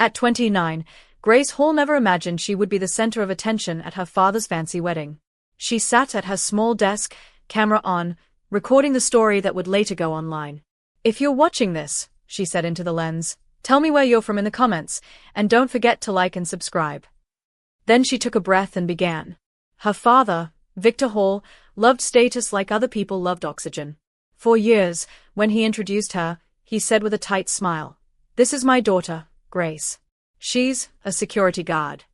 At 29, Grace Hall never imagined she would be the center of attention at her father's fancy wedding. She sat at her small desk, camera on, recording the story that would later go online. "If you're watching this," she said into the lens, "tell me where you're from in the comments, and don't forget to like and subscribe." Then she took a breath and began. Her father, Victor Hall, loved status like other people loved oxygen. For years, when he introduced her, he said with a tight smile, "This is my daughter, Grace. She's a security guard."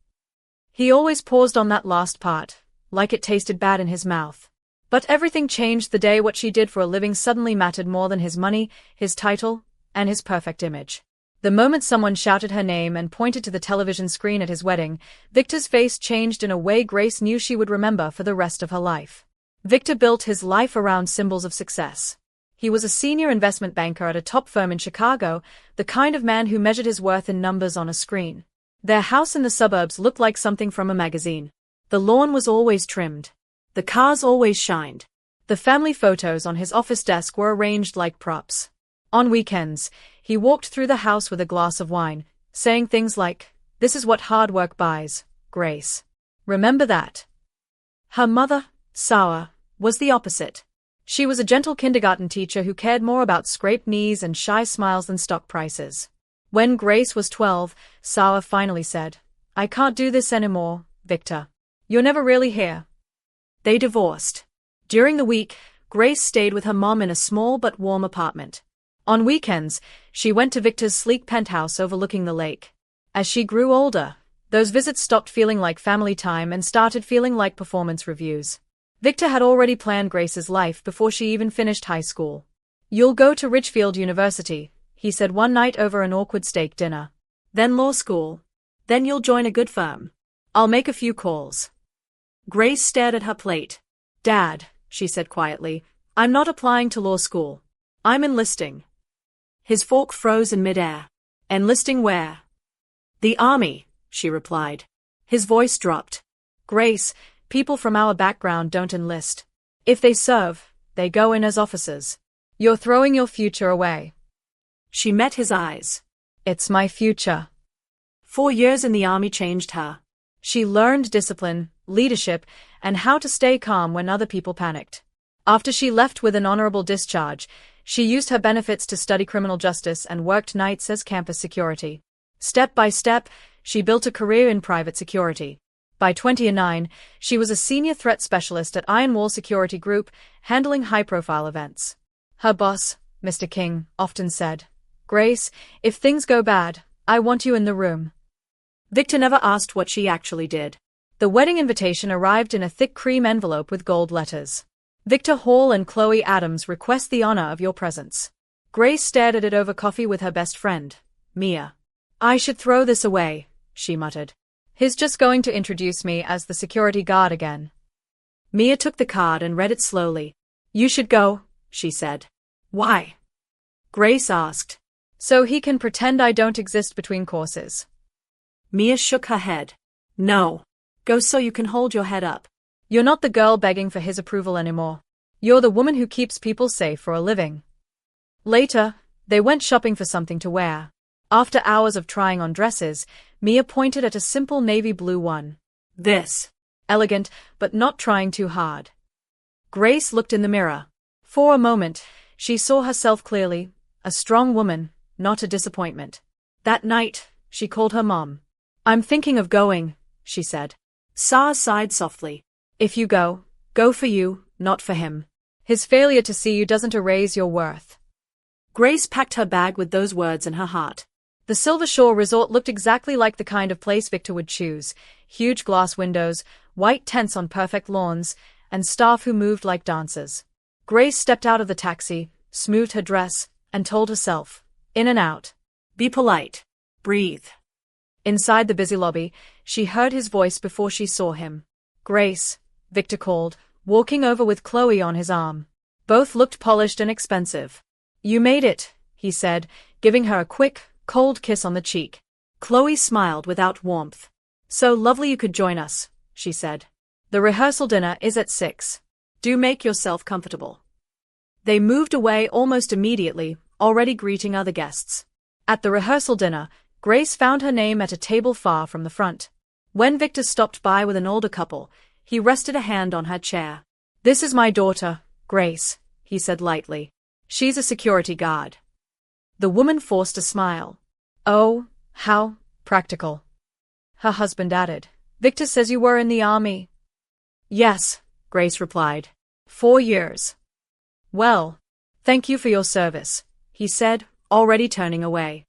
He always paused on that last part, like it tasted bad in his mouth. But everything changed the day what she did for a living suddenly mattered more than his money, his title, and his perfect image. The moment someone shouted her name and pointed to the television screen at his wedding, Victor's face changed in a way Grace knew she would remember for the rest of her life. Victor built his life around symbols of success. He was a senior investment banker at a top firm in Chicago, the kind of man who measured his worth in numbers on a screen. Their house in the suburbs looked like something from a magazine. The lawn was always trimmed. The cars always shined. The family photos on his office desk were arranged like props. On weekends, he walked through the house with a glass of wine, saying things like, "This is what hard work buys, Grace. Remember that." Her mother, Sarah, was the opposite. She was a gentle kindergarten teacher who cared more about scraped knees and shy smiles than stock prices. When Grace was 12, Sarah finally said, "I can't do this anymore, Victor. You're never really here." They divorced. During the week, Grace stayed with her mom in a small but warm apartment. On weekends, she went to Victor's sleek penthouse overlooking the lake. As she grew older, those visits stopped feeling like family time and started feeling like performance reviews. Victor had already planned Grace's life before she even finished high school. "You'll go to Richfield University," he said one night over an awkward steak dinner. "Then law school. Then you'll join a good firm. I'll make a few calls." Grace stared at her plate. "Dad," she said quietly, "I'm not applying to law school. I'm enlisting." His fork froze in midair. "Enlisting where?" "The army," she replied. His voice dropped. "Grace, people from our background don't enlist. If they serve, they go in as officers. You're throwing your future away." She met his eyes. "It's my future." 4 years in the army changed her. She learned discipline, leadership, and how to stay calm when other people panicked. After she left with an honorable discharge, she used her benefits to study criminal justice and worked nights as campus security. Step by step, she built a career in private security. By 29, she was a senior threat specialist at Iron Wall Security Group, handling high-profile events. Her boss, Mr. King, often said, "Grace, if things go bad, I want you in the room." Victor never asked what she actually did. The wedding invitation arrived in a thick cream envelope with gold letters. "Victor Hall and Chloe Adams request the honor of your presence." Grace stared at it over coffee with her best friend, Mia. "I should throw this away," she muttered. "He's just going to introduce me as the security guard again." Mia took the card and read it slowly. "You should go," she said. "Why?" Grace asked. "So he can pretend I don't exist between courses." Mia shook her head. "No. Go so you can hold your head up. You're not the girl begging for his approval anymore. You're the woman who keeps people safe for a living." Later, they went shopping for something to wear. After hours of trying on dresses, Mia pointed at a simple navy blue one. "This. Elegant, but not trying too hard." Grace looked in the mirror. For a moment, she saw herself clearly, a strong woman, not a disappointment. That night, she called her mom. "I'm thinking of going," she said. Sarah sighed softly. "If you go, go for you, not for him. His failure to see you doesn't erase your worth." Grace packed her bag with those words in her heart. The Silver Shore Resort looked exactly like the kind of place Victor would choose. Huge glass windows, white tents on perfect lawns, and staff who moved like dancers. Grace stepped out of the taxi, smoothed her dress, and told herself, in and out. Be polite. Breathe. Inside the busy lobby, she heard his voice before she saw him. "Grace," Victor called, walking over with Chloe on his arm. Both looked polished and expensive. "You made it," he said, giving her a quick, cold kiss on the cheek. Chloe smiled without warmth. "So lovely you could join us," she said. "The rehearsal dinner is at 6. Do make yourself comfortable." They moved away almost immediately, already greeting other guests. At the rehearsal dinner, Grace found her name at a table far from the front. When Victor stopped by with an older couple, he rested a hand on her chair. "This is my daughter, Grace," he said lightly. "She's a security guard." The woman forced a smile. "Oh, how practical." Her husband added, "Victor says you were in the army." "Yes," Grace replied. 4 years. "Well, thank you for your service," he said, already turning away.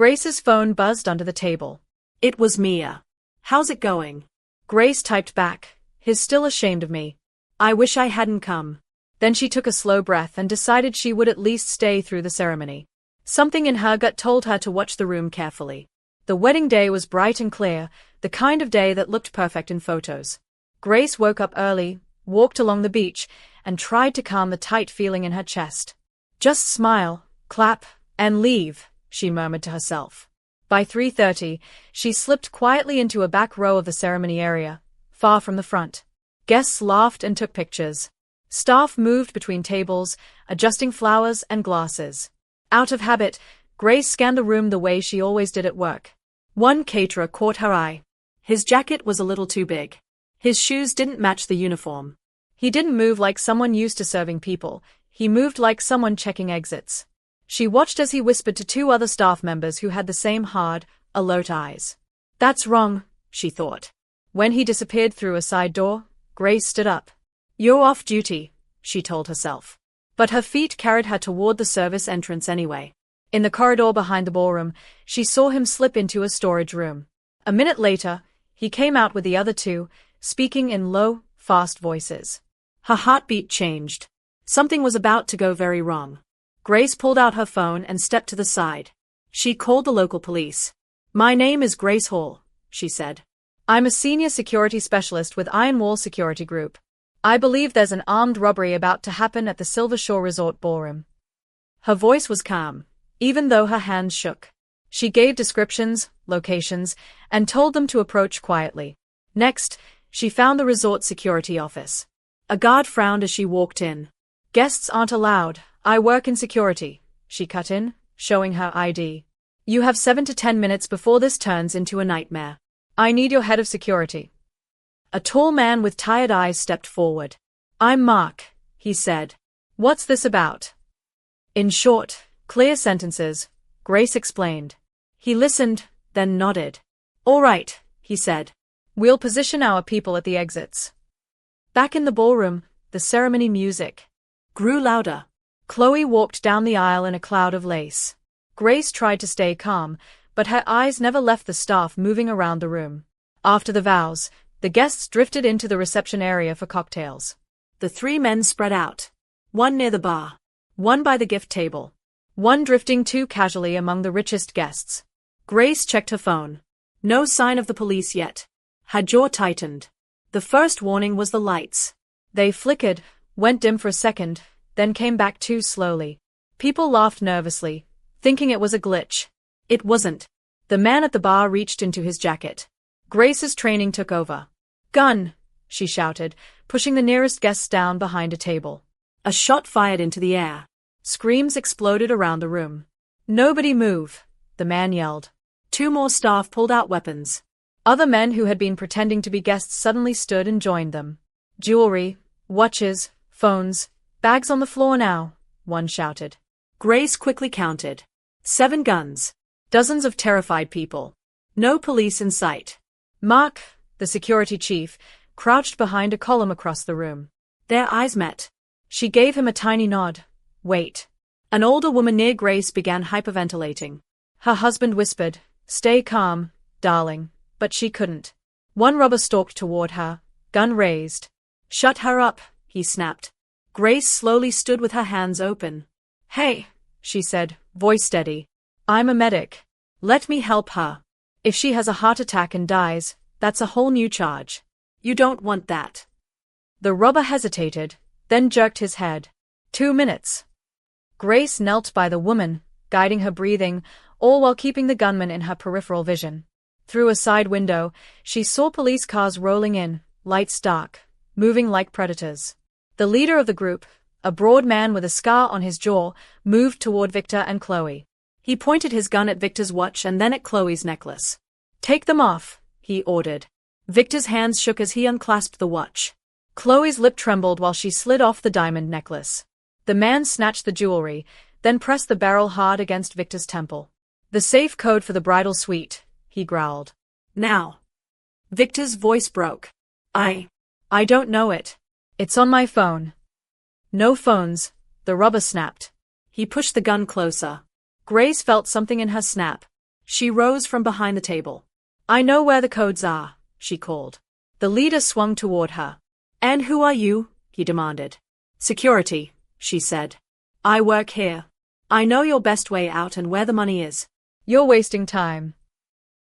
Grace's phone buzzed under the table. It was Mia. "How's it going?" Grace typed back, "He's still ashamed of me. I wish I hadn't come." Then she took a slow breath and decided she would at least stay through the ceremony. Something in her gut told her to watch the room carefully. The wedding day was bright and clear, the kind of day that looked perfect in photos. Grace woke up early, walked along the beach, and tried to calm the tight feeling in her chest. "Just smile, clap, and leave," she murmured to herself. By 3:30, she slipped quietly into a back row of the ceremony area, far from the front. Guests laughed and took pictures. Staff moved between tables, adjusting flowers and glasses. Out of habit, Grace scanned the room the way she always did at work. One caterer caught her eye. His jacket was a little too big. His shoes didn't match the uniform. He didn't move like someone used to serving people, he moved like someone checking exits. She watched as he whispered to 2 other staff members who had the same hard, alert eyes. "That's wrong," she thought. When he disappeared through a side door, Grace stood up. "You're off duty," she told herself. But her feet carried her toward the service entrance anyway. In the corridor behind the ballroom, she saw him slip into a storage room. A minute later, he came out with the other 2, speaking in low, fast voices. Her heartbeat changed. Something was about to go very wrong. Grace pulled out her phone and stepped to the side. She called the local police. "My name is Grace Hall," she said. "I'm a senior security specialist with Iron Wall Security Group. I believe there's an armed robbery about to happen at the Silver Shore Resort ballroom." Her voice was calm, even though her hands shook. She gave descriptions, locations, and told them to approach quietly. Next, she found the resort security office. A guard frowned as she walked in. "Guests aren't allowed. I work in security," she cut in, showing her ID. "You have 7 to 10 minutes before this turns into a nightmare. I need your head of security." A tall man with tired eyes stepped forward. "I'm Mark," he said. "What's this about?" In short, clear sentences, Grace explained. He listened, then nodded. "All right," he said. "We'll position our people at the exits." Back in the ballroom, the ceremony music grew louder. Chloe walked down the aisle in a cloud of lace. Grace tried to stay calm, but her eyes never left the staff moving around the room. After the vows, the guests drifted into the reception area for cocktails. The 3 men spread out. One near the bar. One by the gift table. One drifting too casually among the richest guests. Grace checked her phone. No sign of the police yet. Her jaw tightened. The first warning was the lights. They flickered, went dim for a second, then came back too slowly. People laughed nervously, thinking it was a glitch. It wasn't. The man at the bar reached into his jacket. Grace's training took over. "Gun!" she shouted, pushing the nearest guests down behind a table. A shot fired into the air. Screams exploded around the room. "Nobody move," the man yelled. 2 more staff pulled out weapons. Other men who had been pretending to be guests suddenly stood and joined them. "Jewelry, watches, phones, bags on the floor now," one shouted. Grace quickly counted. 7 guns. Dozens of terrified people. No police in sight. Mark, the security chief, crouched behind a column across the room. Their eyes met. She gave him a tiny nod. "Wait." An older woman near Grace began hyperventilating. Her husband whispered, "Stay calm, darling," but she couldn't. One robber stalked toward her, gun raised. "Shut her up," he snapped. Grace slowly stood with her hands open. "Hey," she said, voice steady. "I'm a medic. Let me help her. If she has a heart attack and dies, that's a whole new charge. You don't want that." The robber hesitated, then jerked his head. 2 minutes. Grace knelt by the woman, guiding her breathing, all while keeping the gunman in her peripheral vision. Through a side window, she saw police cars rolling in, lights dark, moving like predators. The leader of the group, a broad man with a scar on his jaw, moved toward Victor and Chloe. He pointed his gun at Victor's watch and then at Chloe's necklace. "Take them off," he ordered. Victor's hands shook as he unclasped the watch. Chloe's lip trembled while she slid off the diamond necklace. The man snatched the jewelry, then pressed the barrel hard against Victor's temple. "The safe code for the bridal suite," he growled. "Now." Victor's voice broke. I don't know it. It's on my phone." "No phones," the robber snapped. He pushed the gun closer. Grace felt something in her snap. She rose from behind the table. "I know where the codes are," she called. The leader swung toward her. "And who are you?" he demanded. "Security," she said. "I work here. I know your best way out and where the money is." "You're wasting time."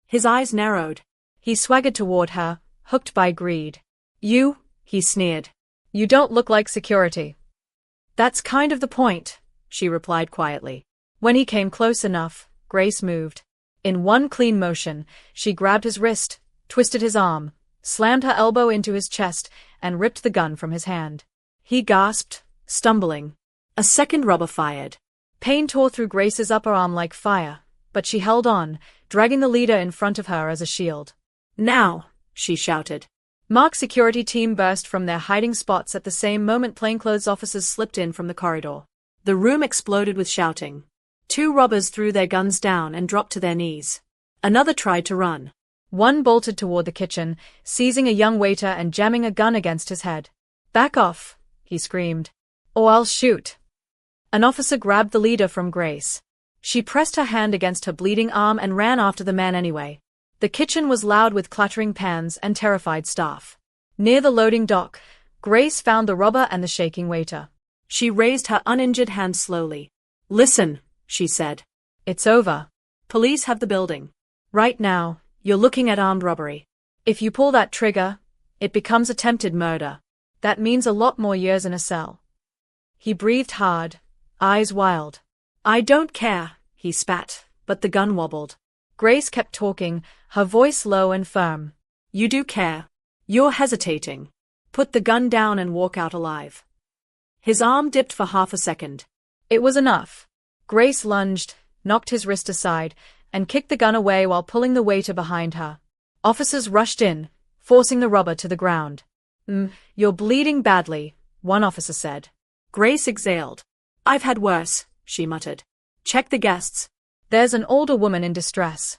His eyes narrowed. He swaggered toward her, hooked by greed. "You," he sneered. "You don't look like security." "That's kind of the point," she replied quietly. When he came close enough, Grace moved. In one clean motion, she grabbed his wrist, twisted his arm, slammed her elbow into his chest, and ripped the gun from his hand. He gasped, stumbling. A second robber fired. Pain tore through Grace's upper arm like fire, but she held on, dragging the leader in front of her as a shield. "Now!" she shouted. Mark's security team burst from their hiding spots at the same moment plainclothes officers slipped in from the corridor. The room exploded with shouting. 2 robbers threw their guns down and dropped to their knees. Another tried to run. One bolted toward the kitchen, seizing a young waiter and jamming a gun against his head. "Back off," he screamed. "Or I'll shoot." An officer grabbed the leader from Grace. She pressed her hand against her bleeding arm and ran after the man anyway. The kitchen was loud with clattering pans and terrified staff. Near the loading dock, Grace found the robber and the shaking waiter. She raised her uninjured hand slowly. "Listen," she said. "It's over. Police have the building. Right now, you're looking at armed robbery. If you pull that trigger, it becomes attempted murder. That means a lot more years in a cell." He breathed hard, eyes wild. "I don't care," he spat, but the gun wobbled. Grace kept talking, her voice low and firm. "You do care. You're hesitating. Put the gun down and walk out alive." His arm dipped for half a second. It was enough. Grace lunged, knocked his wrist aside, and kicked the gun away while pulling the waiter behind her. Officers rushed in, forcing the robber to the ground. You're bleeding badly," one officer said. Grace exhaled. "I've had worse," she muttered. "Check the guests." "There's an older woman in distress."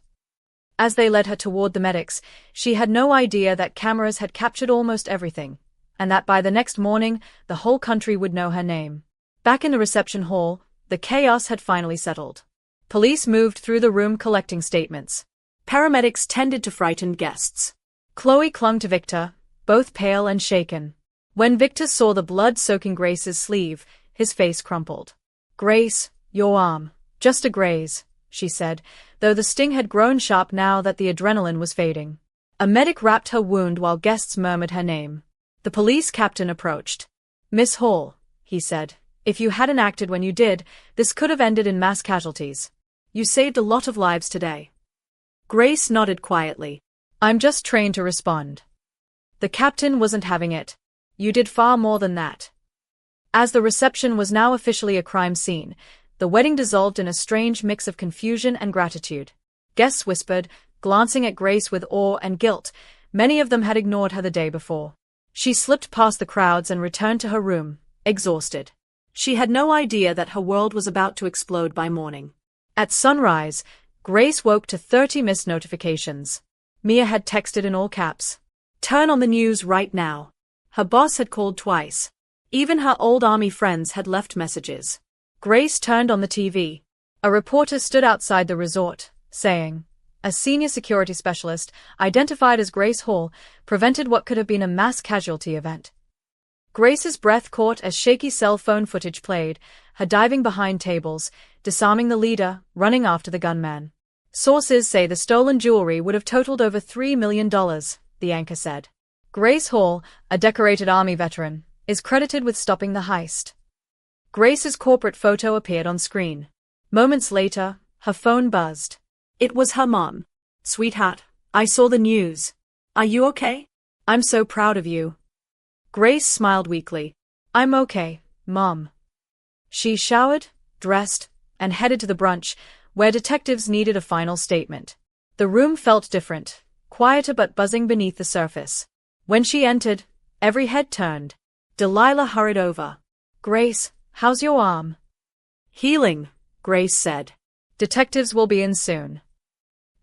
As they led her toward the medics, she had no idea that cameras had captured almost everything, and that by the next morning, the whole country would know her name. Back in the reception hall, the chaos had finally settled. Police moved through the room collecting statements. Paramedics tended to frightened guests. Chloe clung to Victor, both pale and shaken. When Victor saw the blood-soaking Grace's sleeve, his face crumpled. "Grace, your arm. Just a graze," she said, though the sting had grown sharp now that the adrenaline was fading. A medic wrapped her wound while guests murmured her name. The police captain approached. "Miss Hall," he said, "if you hadn't acted when you did, this could have ended in mass casualties. You saved a lot of lives today." Grace nodded quietly. "I'm just trained to respond." The captain wasn't having it. "You did far more than that." As the reception was now officially a crime scene, the wedding dissolved in a strange mix of confusion and gratitude. Guests whispered, glancing at Grace with awe and guilt. Many of them had ignored her the day before. She slipped past the crowds and returned to her room, exhausted. She had no idea that her world was about to explode by morning. At sunrise, Grace woke to 30 missed notifications. Mia had texted in all caps. "Turn on the news right now." Her boss had called twice. Even her old army friends had left messages. Grace turned on the TV. A reporter stood outside the resort, saying, "A senior security specialist, identified as Grace Hall, prevented what could have been a mass casualty event." Grace's breath caught as shaky cell phone footage played, her diving behind tables, disarming the leader, running after the gunman. Sources say the stolen jewelry would have totaled over $3 million, the anchor said. Grace Hall, a decorated Army veteran, is credited with stopping the heist. Grace's corporate photo appeared on screen. Moments later, her phone buzzed. It was her mom. "Sweetheart, I saw the news. Are you okay? I'm so proud of you." Grace smiled weakly. "I'm okay, Mom." She showered, dressed, and headed to the brunch, where detectives needed a final statement. The room felt different, quieter but buzzing beneath the surface. When she entered, every head turned. Delilah hurried over. "Grace, how's your arm?" "Healing," Grace said. "Detectives will be in soon."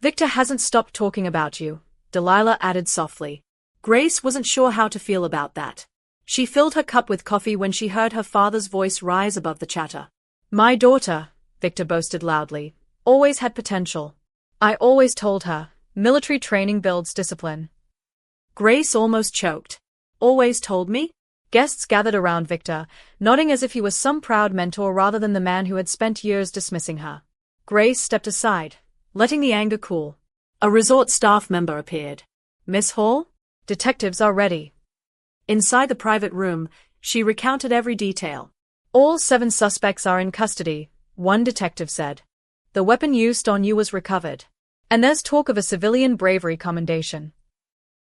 "Victor hasn't stopped talking about you," Delilah added softly. Grace wasn't sure how to feel about that. She filled her cup with coffee when she heard her father's voice rise above the chatter. "My daughter," Victor boasted loudly, "always had potential. I always told her, military training builds discipline." Grace almost choked. "Always told me?" Guests gathered around Victor, nodding as if he was some proud mentor rather than the man who had spent years dismissing her. Grace stepped aside, letting the anger cool. A resort staff member appeared. "Miss Hall? Detectives are ready." Inside the private room, she recounted every detail. "All 7 suspects are in custody," one detective said. "The weapon used on you was recovered. And there's talk of a civilian bravery commendation."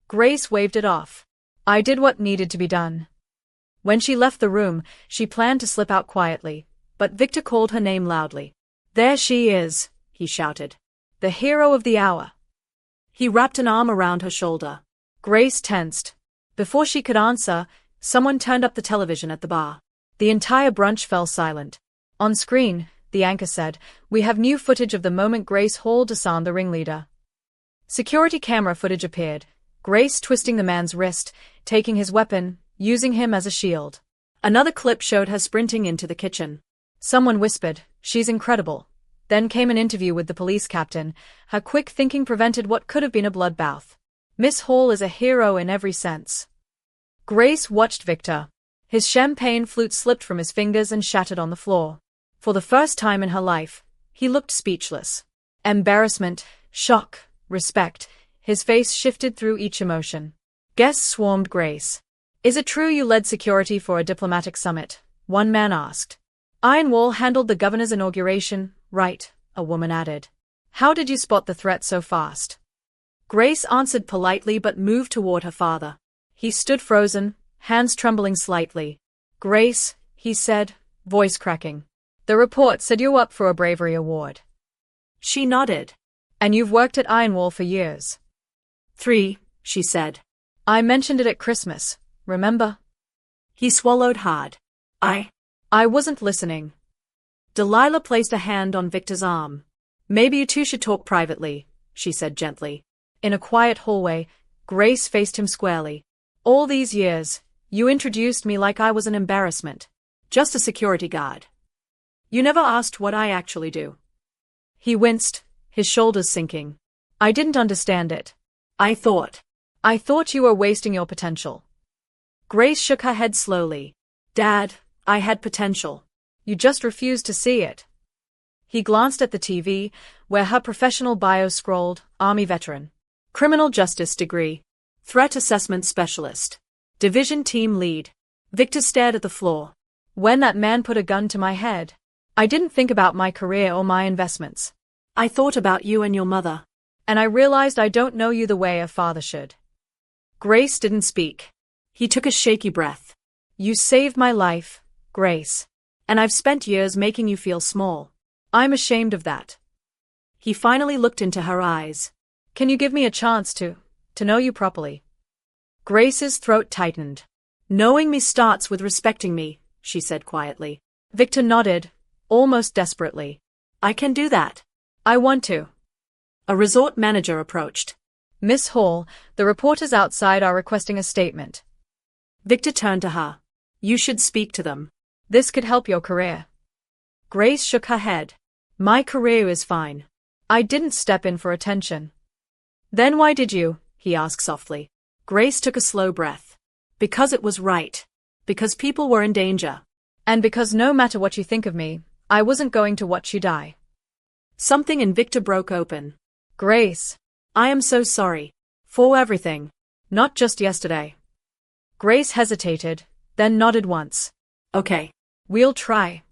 Grace waved it off. "I did what needed to be done." When she left the room, she planned to slip out quietly, but Victor called her name loudly. "There she is," he shouted. "The hero of the hour." He wrapped an arm around her shoulder. Grace tensed. Before she could answer, someone turned up the television at the bar. The entire brunch fell silent. On screen, the anchor said, "We have new footage of the moment Grace Hall disarmed the ringleader." Security camera footage appeared, Grace twisting the man's wrist, taking his weapon, using him as a shield. Another clip showed her sprinting into the kitchen. Someone whispered, "She's incredible." Then came an interview with the police captain. Her quick thinking prevented what could have been a bloodbath. Miss Hall is a hero in every sense. Grace watched Victor. His champagne flute slipped from his fingers and shattered on the floor. For the first time in her life, he looked speechless. Embarrassment, shock, respect. His face shifted through each emotion. Guests swarmed Grace. "Is it true you led security for a diplomatic summit?" one man asked. "Iron Wall handled the governor's inauguration, right," a woman added. "How did you spot the threat so fast?" Grace answered politely but moved toward her father. He stood frozen, hands trembling slightly. "Grace," he said, voice cracking. "The report said you're up for a bravery award." She nodded. "And you've worked at Iron Wall for years." 3, she said. "I mentioned it at Christmas, remember?" He swallowed hard. I wasn't listening." Delilah placed a hand on Victor's arm. "Maybe you two should talk privately," she said gently. In a quiet hallway, Grace faced him squarely. "All these years, you introduced me like I was an embarrassment. Just a security guard. You never asked what I actually do." He winced, his shoulders sinking. "I didn't understand it. I thought you were wasting your potential." Grace shook her head slowly. "Dad, I had potential. You just refused to see it." He glanced at the TV, where her professional bio scrolled, Army veteran. Criminal justice degree. Threat assessment specialist. Division team lead. Victor stared at the floor. "When that man put a gun to my head, I didn't think about my career or my investments. I thought about you and your mother. And I realized I don't know you the way a father should." Grace didn't speak. He took a shaky breath. "You saved my life, Grace. And I've spent years making you feel small. I'm ashamed of that." He finally looked into her eyes. "Can you give me a chance to know you properly?" Grace's throat tightened. "Knowing me starts with respecting me," she said quietly. Victor nodded, almost desperately. "I can do that. I want to." A resort manager approached. "Miss Hall, the reporters outside are requesting a statement." Victor turned to her. "You should speak to them. This could help your career." Grace shook her head. "My career is fine. I didn't step in for attention." "Then why did you?" he asked softly. Grace took a slow breath. "Because it was right. Because people were in danger. And because no matter what you think of me, I wasn't going to watch you die." Something in Victor broke open. "Grace, I am so sorry. For everything. Not just yesterday." Grace hesitated, then nodded once. "Okay. We'll try."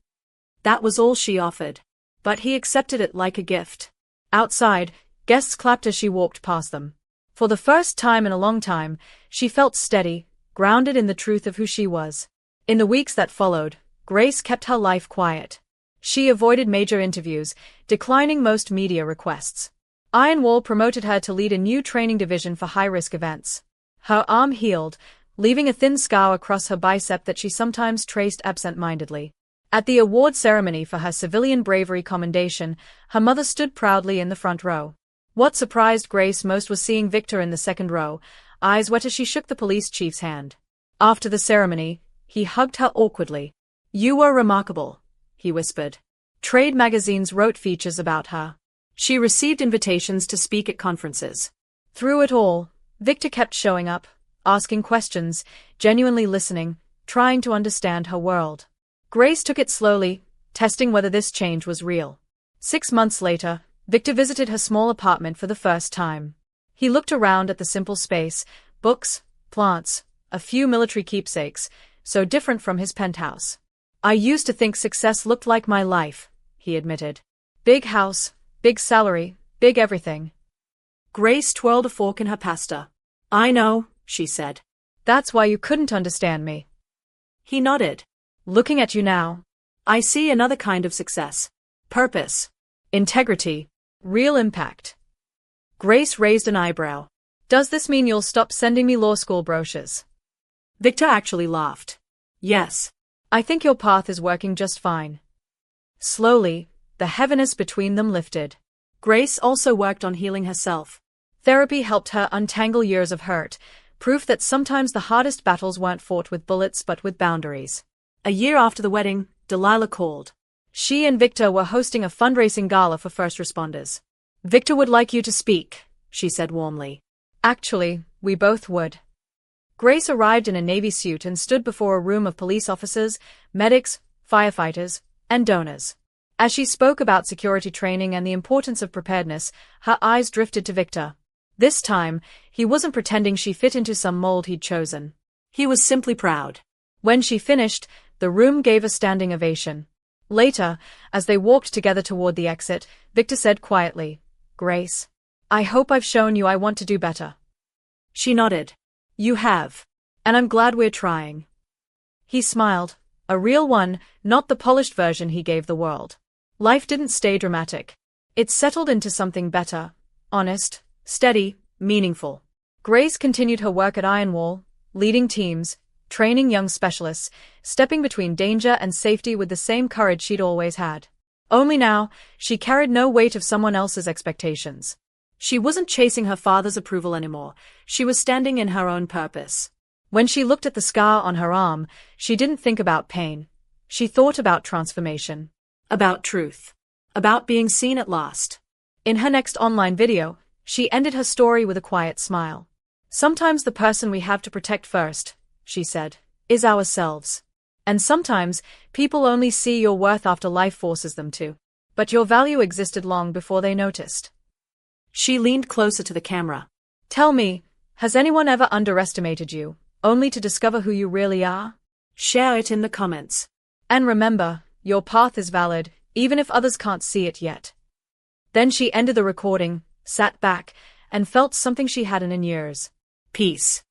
That was all she offered. But he accepted it like a gift. Outside, guests clapped as she walked past them. For the first time in a long time, she felt steady, grounded in the truth of who she was. In the weeks that followed, Grace kept her life quiet. She avoided major interviews, declining most media requests. Iron Wall promoted her to lead a new training division for high-risk events. Her arm healed, leaving a thin scar across her bicep that she sometimes traced absent-mindedly. At the award ceremony for her civilian bravery commendation, her mother stood proudly in the front row. What surprised Grace most was seeing Victor in the second row, eyes wet as she shook the police chief's hand. After the ceremony, he hugged her awkwardly. "You were remarkable," he whispered. Trade magazines wrote features about her. She received invitations to speak at conferences. Through it all, Victor kept showing up, asking questions, genuinely listening, trying to understand her world. Grace took it slowly, testing whether this change was real. 6 months later, Victor visited her small apartment for the first time. He looked around at the simple space, books, plants, a few military keepsakes, so different from his penthouse. "I used to think success looked like my life," he admitted. "Big house, big salary, big everything." Grace twirled a fork in her pasta. "I know," she said. "That's why you couldn't understand me." He nodded. "Looking at you now, I see another kind of success. Purpose. Integrity. Real impact." Grace raised an eyebrow. "Does this mean you'll stop sending me law school brochures?" Victor actually laughed. "Yes. I think your path is working just fine." Slowly, the heaviness between them lifted. Grace also worked on healing herself. Therapy helped her untangle years of hurt, proof that sometimes the hardest battles weren't fought with bullets but with boundaries. A year after the wedding, Delilah called. She and Victor were hosting a fundraising gala for first responders. "Victor would like you to speak," she said warmly. "Actually, we both would." Grace arrived in a Navy suit and stood before a room of police officers, medics, firefighters, and donors. As she spoke about security training and the importance of preparedness, her eyes drifted to Victor. This time, he wasn't pretending she fit into some mold he'd chosen. He was simply proud. When she finished, the room gave a standing ovation. Later, as they walked together toward the exit, Victor said quietly, "Grace, I hope I've shown you I want to do better." She nodded. "You have. And I'm glad we're trying." He smiled, a real one, not the polished version he gave the world. Life didn't stay dramatic. It settled into something better, honest, steady, meaningful. Grace continued her work at Iron Wall, leading teams, training young specialists, stepping between danger and safety with the same courage she'd always had. Only now, she carried no weight of someone else's expectations. She wasn't chasing her father's approval anymore, she was standing in her own purpose. When she looked at the scar on her arm, she didn't think about pain. She thought about transformation. About truth. About being seen at last. In her next online video, she ended her story with a quiet smile. "Sometimes the person we have to protect first," she said, "is ourselves. And sometimes, people only see your worth after life forces them to. But your value existed long before they noticed." She leaned closer to the camera. "Tell me, has anyone ever underestimated you, only to discover who you really are? Share it in the comments. And remember, your path is valid, even if others can't see it yet." Then she ended the recording, sat back, and felt something she hadn't in years. Peace.